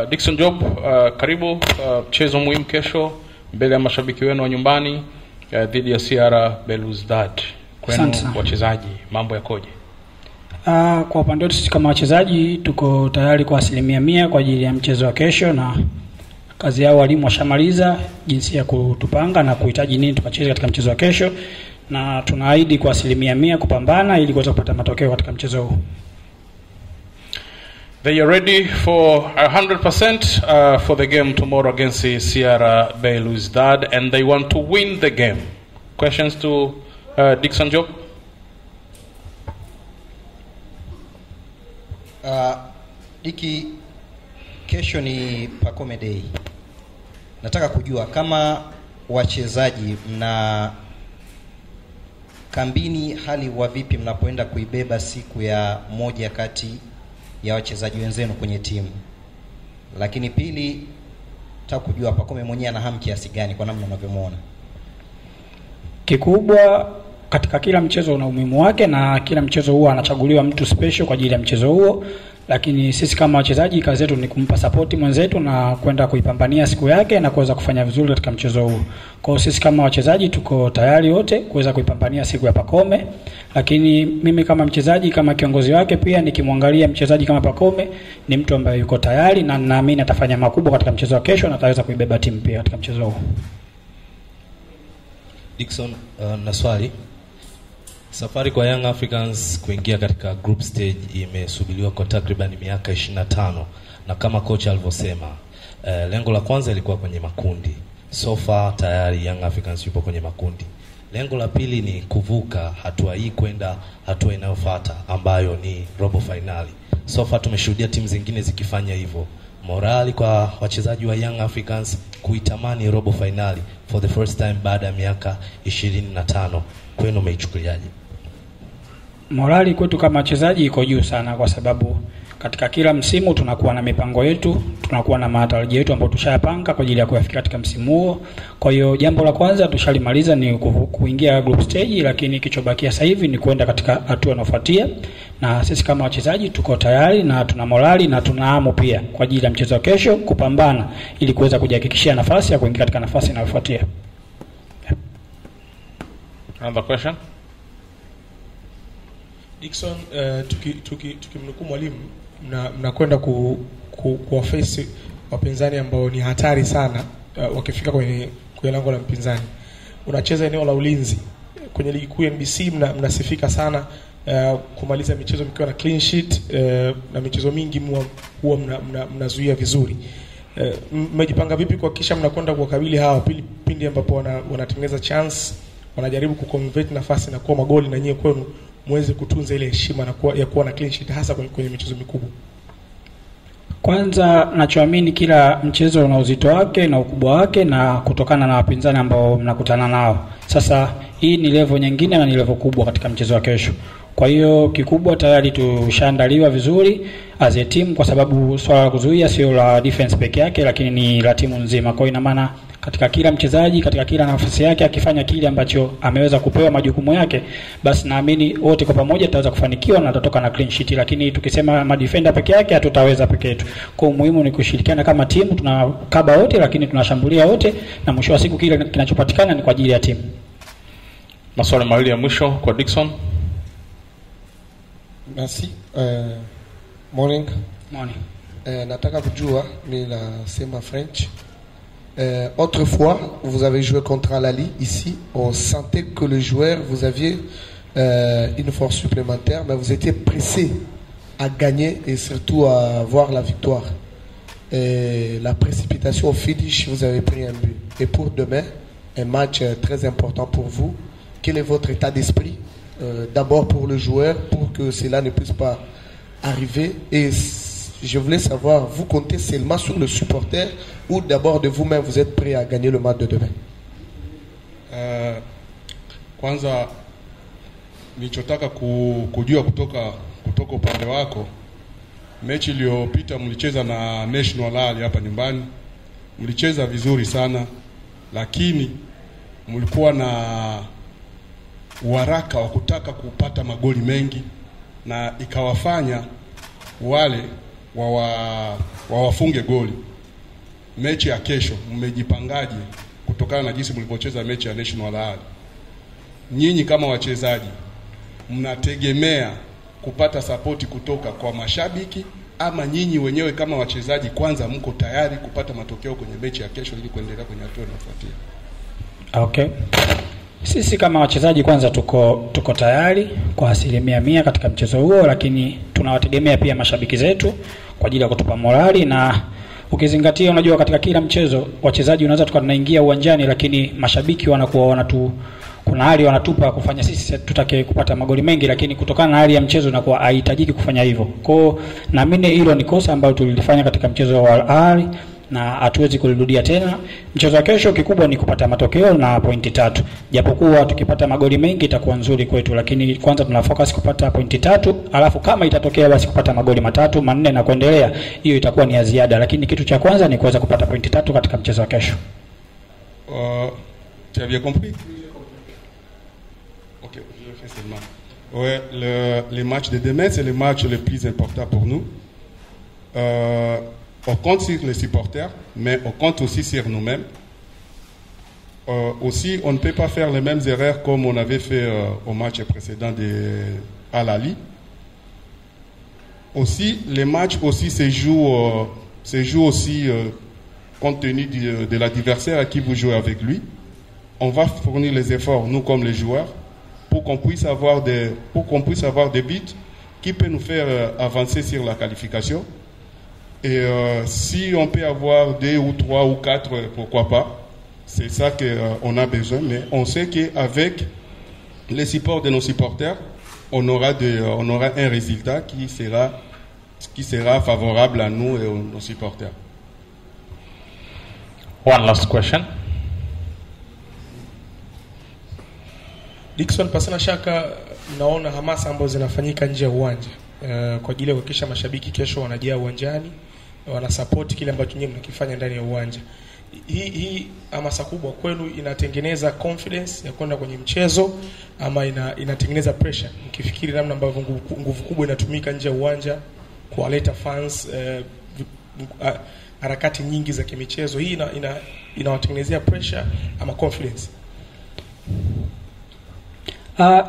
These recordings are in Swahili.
Dickson Job, karibu mchezo muhimu kesho mbele ya mashabiki wenu wa nyumbani dhidi ya CR Belouizdad. Kwenu wachezaji mambo yakoje? Kwa upande wetu sisi kama wachezaji tuko tayari kwa 100% kwa ajili ya mchezo wa kesho, na kazi yao walimu washamaliza jinsi ya kutupanga na kuhitaji nini tukacheze katika mchezo wa kesho, na tunaahidi kwa 100% kupambana ili kuweza kupata matokeo katika mchezo huu. They are ready for 100% for the game tomorrow against CR Belouizdad, and they want to win the game. Questions to Dickson Job? Diki, kesho ni Pacome Day. Nataka kujua kama wachezaji mna kambini hali wa vipi mnapoenda kuibeba siku ya moja kati ya wachezaji wenzenu kwenye timu. Lakini pili, nataka kujua Pacome mwenyewe ana hamu kiasi gani kwa namna unavyomuona. Kikubwa katika kila mchezo una umuhimu wake, na kila mchezo huwa anachaguliwa mtu special kwa ajili ya mchezo huo, lakini sisi kama wachezaji kazi yetu ni kumpa support mwenzetu na kwenda kuipambania siku yake na kuweza kufanya vizuri katika mchezo huo. Kwa hiyo sisi kama wachezaji tuko tayari wote kuweza kuipambania siku ya Pacome, lakini mimi kama mchezaji, kama kiongozi wake pia, nikimwangalia mchezaji kama Pacome ni mtu ambaye yuko tayari na naamini atafanya makubwa katika mchezo wa kesho na ataweza kuibeba timu pia katika mchezo huo. Dickson, na swali. Safari kwa Young Africans kuingia katika group stage imesubiriwa kwa takriban miaka 25, na kama kocha alivyosema, lengo la kwanza ilikuwa kwenye makundi. So far tayari Young Africans yupo kwenye makundi. Lengo la pili ni kuvuka hatua hii kwenda hatua inayofuata ambayo ni robo finali. So far tumeshuhudia timu zingine zikifanya hivyo. Morali kwa wachezaji wa Young Africans kuitamani robo finali for the first time baada ya miaka 25. Kwenu umeichukuliaje? Morali kwetu kama wachezaji iko juu sana, kwa sababu katika kila msimu tunakuwa na mipango yetu, tunakuwa na matarajio yetu ambayo tushayapanga kwa ajili ya kuyafikia katika msimu huo. Kwa hiyo jambo la kwanza tushalimaliza ni kuingia group stage, lakini kichobakia sasa hivi ni kwenda katika hatua inayofuatia, na sisi kama wachezaji tuko tayari na tuna morali na tuna hamu pia kwa ajili ya mchezo wa kesho kupambana ili kuweza kujihakikishia nafasi ya kuingia katika nafasi inayofuatia. Another question? Dickson, tukimnukuu mwalimu, mnakwenda kuwaface wapinzani ambao ni hatari sana wakifika kwenye lango la mpinzani. Unacheza eneo la ulinzi. Kwenye ligi kuu ya NBC mnasifika sana kumaliza michezo mkiwa na clean sheet, na michezo mingi huwa mnazuia vizuri. Mmejipanga vipi kuhakikisha mnakwenda kuwakabili hawa pindi ambapo wanatengeneza chance, wanajaribu kuconvert nafasi na kuwa magoli, na nyie kwenu muweze kutunza ile heshima ya kuwa na clean sheet hasa kwenye michezo mikubwa? Kwanza nachoamini kila mchezo una uzito wake na ukubwa wake, na kutokana na wapinzani ambao mnakutana nao. Sasa hii ni level nyingine na ni level kubwa katika mchezo wa kesho. Kwa hiyo kikubwa tayari tushaandaliwa vizuri as a team, kwa sababu swala la kuzuia sio la defense peke yake, lakini ni la timu nzima. Kwa hiyo ina maana katika kila mchezaji katika kila nafasi yake akifanya kile ambacho ameweza kupewa majukumu yake, basi naamini wote kwa pamoja tutaweza kufanikiwa na tutatoka na clean sheet. Lakini tukisema madefender peke yake hatutaweza peke yetu. Kwa muhimu ni kushirikiana kama timu, tunakaba wote lakini tunashambulia wote, na mwisho wa siku kile kinachopatikana ni kwa ajili ya timu. Maswali mawili ya mwisho kwa Dickson. Merci. Morning. Morning. Nataka kujua, mimi nasema French. Autrefois, vous avez joué contre Al-Ahly ici. On sentait que le joueur, vous aviez une force supplémentaire, mais vous étiez pressé à gagner et surtout à avoir la victoire. Et la précipitation au finish, vous avez pris un but. Et pour demain, un match très important pour vous. Quel est votre état d'esprit? D'abord pour le joueur, pour que cela ne puisse pas arriver. Et je voulais savoir, vous comptez seulement sur le supporter ou d'abord de vous-même vous êtes prêt à gagner le match de demain? Kwanza nilichotaka kujua kutoka upande wako, mechi iliyopita mlicheza na National Al hapa nyumbani. Mlicheza vizuri sana, lakini mlikuwa na uharaka wa kutaka kupata magoli mengi, na ikawafanya wale wawafunge goli. Mechi ya kesho mmejipangaje kutokana na jinsi mlivyocheza mechi ya National Al Ahly? Nyinyi kama wachezaji mnategemea kupata sapoti kutoka kwa mashabiki, ama nyinyi wenyewe kama wachezaji kwanza mko tayari kupata matokeo kwenye mechi ya kesho ili kuendelea kwenye hatua inayofuatia? Okay. Sisi kama wachezaji kwanza tuko tayari kwa 100% katika mchezo huo, lakini tunawategemea pia mashabiki zetu kwa ajili ya kutupa morali. Na ukizingatia, unajua katika kila mchezo wachezaji unaweza tunaingia uwanjani, lakini mashabiki wanakuwa kuna hali wanatupa kufanya sisi tutake kupata magoli mengi, lakini kutokana na hali ya mchezo inakuwa haihitajiki kufanya hivyo. Kwa naamini hilo ni kosa ambalo tulilifanya katika mchezo wa Al Ahly na hatuwezi kulirudia tena. Mchezo wa kesho kikubwa ni kupata matokeo na pointi 3. Japokuwa tukipata magoli mengi itakuwa nzuri kwetu, lakini kwanza tuna focus kupata pointi 3, alafu kama itatokea basi kupata magoli 3, 4 na kuendelea, hiyo itakuwa ni ya ziada, lakini kitu cha kwanza ni kuweza kupata pointi 3 katika mchezo wa kesho. Tu as bien compris? OK, je fais seulement. Ouais, les matchs de demain, c'est les matchs les plus importants pour nous. On compte sur les supporters, mais on compte aussi sur nous-mêmes. Aussi, on ne peut pas faire les mêmes erreurs comme on avait fait au match précédent de Al Ahly. Aussi, les matchs aussi se jouent aussi compte tenu de l'adversaire à qui vous jouez avec lui. On va fournir les efforts, nous comme les joueurs, pour qu'on puisse avoir des buts qui peuvent nous faire avancer sur la qualification. Et si on peut avoir 2 ou 3 ou 4, pourquoi pas. C'est ça qu'on a besoin. Mais on sait qu'avec les supports de nos supporters, on aura un résultat qui sera favorable à nous et à nos supporters. One last question. Dickson, pasina shaka naona hamasa ambazo zinafanyika nje ya uwanja kwa ajili ya kuhakikisha mashabiki kesho wanajaa uwanjani, wana support kile ambacho nyinyi mnakifanya ndani ya uwanja. Hii hamasa kubwa kwenu inatengeneza confidence ya kwenda kwenye mchezo, ama inatengeneza pressure mkifikiri namna ambavyo nguvu kubwa inatumika nje ya uwanja kuwaleta fans, harakati nyingi za kimichezo, hii inawatengenezea pressure ama confidence?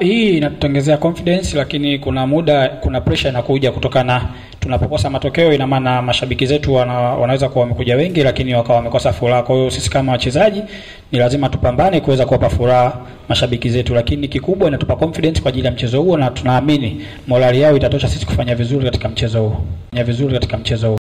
Hii inatutengezea confidence, lakini kuna pressure inakuja kutokana tunapokosa matokeo. Ina maana mashabiki zetu wanaweza kuwa wamekuja wengi lakini wakawa wamekosa furaha. Kwa hiyo sisi kama wachezaji ni lazima tupambane kuweza kuwapa furaha mashabiki zetu, lakini kikubwa inatupa confidence kwa ajili ya mchezo huo, na tunaamini morali yao itatosha sisi kufanya vizuri katika mchezo huo.